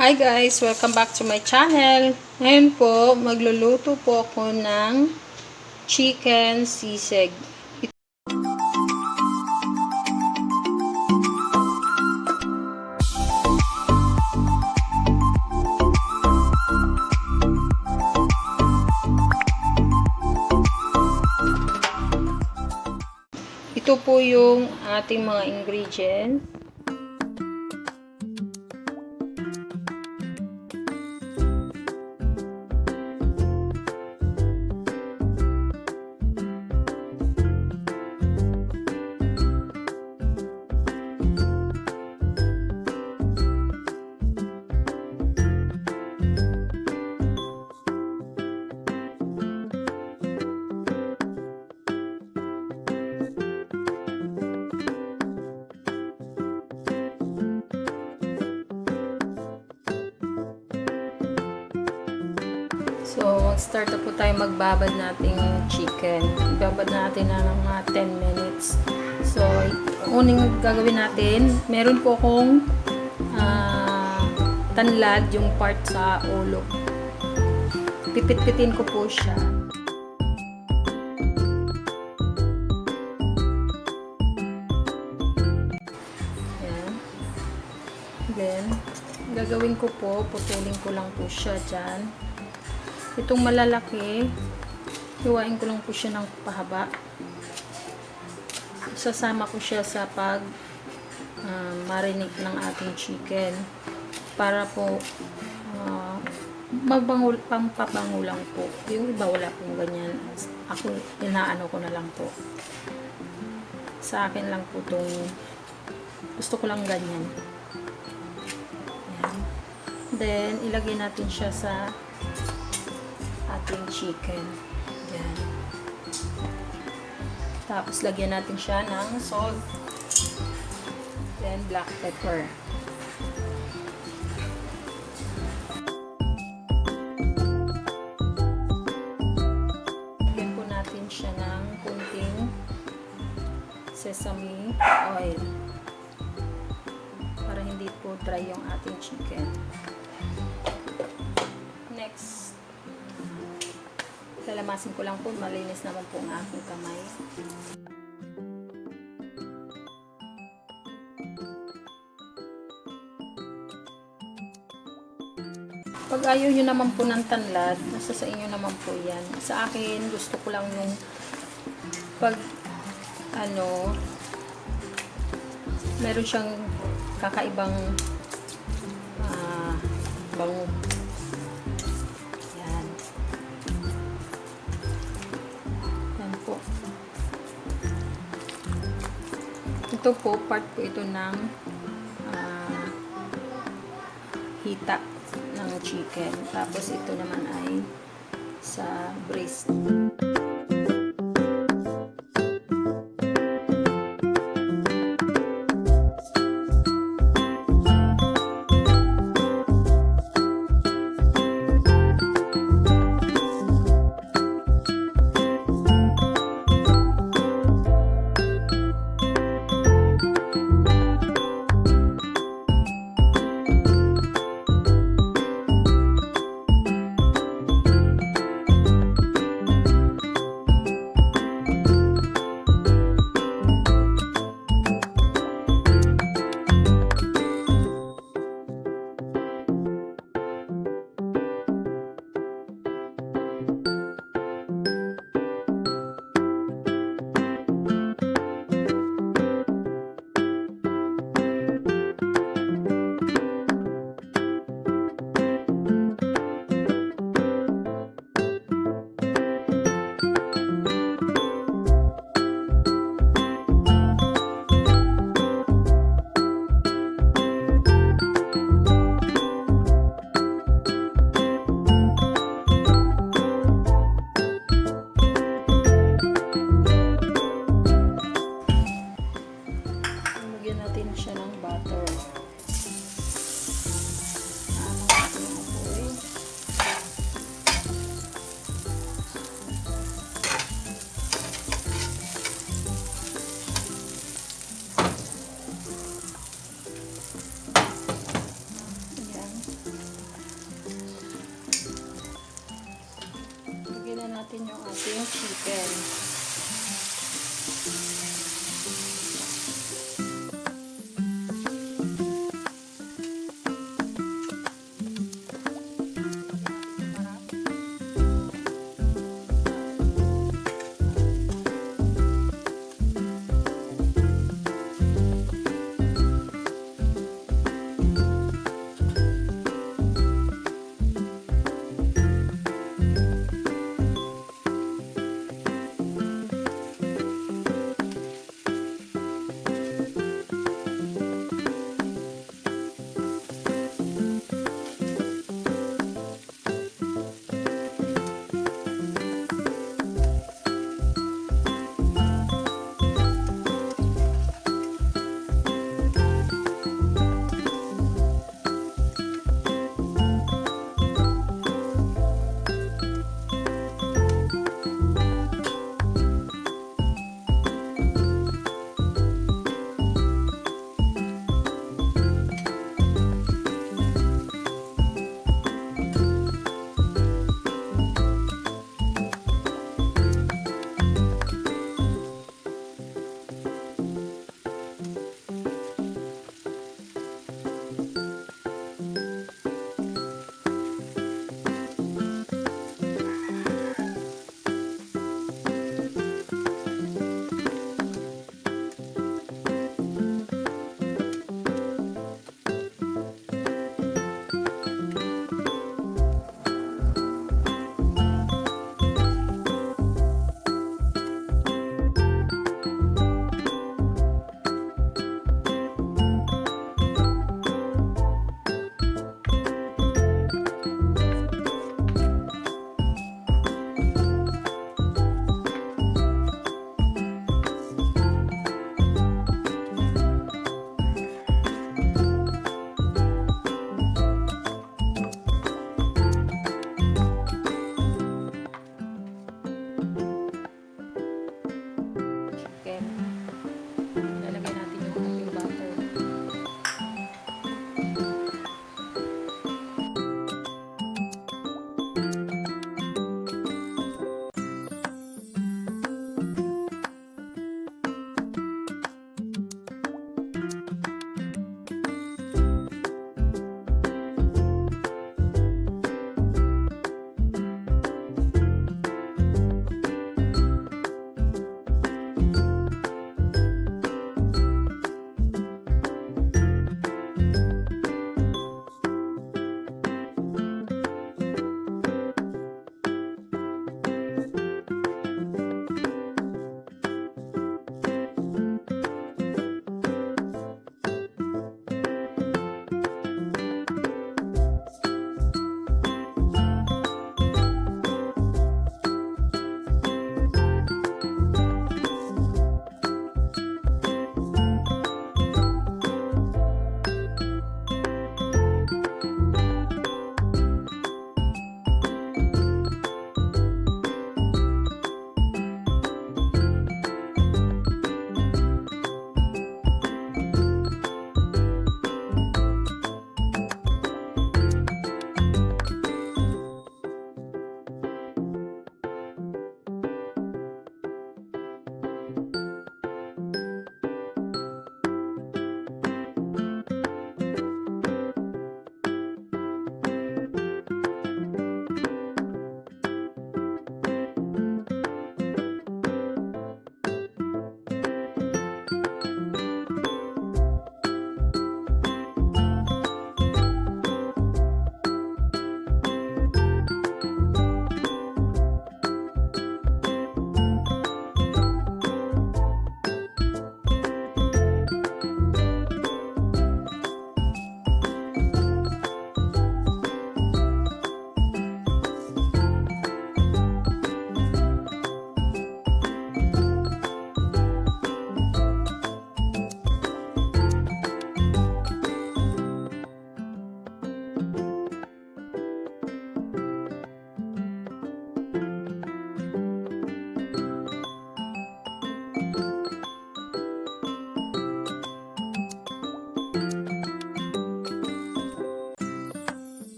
Hi guys! Welcome back to my channel. Ngayon po, magluluto po ako ng chicken sisig. Ito po yung ating mga ingredients. So, mag-start na po tayo magbabad nating chicken. Ibabad natin na ng mga 10 minutes. So, uning gagawin natin, meron po akong tanlad, yung part sa ulo. Pipit-pitin ko po siya. Ayan. Then, gagawin ko po, putulin ko lang po siya dyan. Itong malalaki, hiwain ko lang po siya ng pahaba. Sasama ko siya sa pag marinate ng ating chicken para po pampabango lang po. Yung iba wala pong ganyan. Ako, inaano ko na lang po. Sa akin lang po itong gusto ko lang ganyan. Ayan. Then, ilagay natin siya sa ating chicken. Yan. Tapos, lagyan natin siya ng salt. Then, black pepper. Lagyan po natin siya ng kunting sesame oil para hindi po dry yung ating chicken. Next, lalamasin ko lang po, malinis naman po ang aking kamay. Pag ayaw nyo naman po ng tanlad, nasa sa inyo naman po yan. Sa akin, gusto ko lang yung pag meron siyang kakaibang bango. Ito po, part po ito ng hita ng chicken. Tapos ito naman ay sa breast. natin yung ating chicken.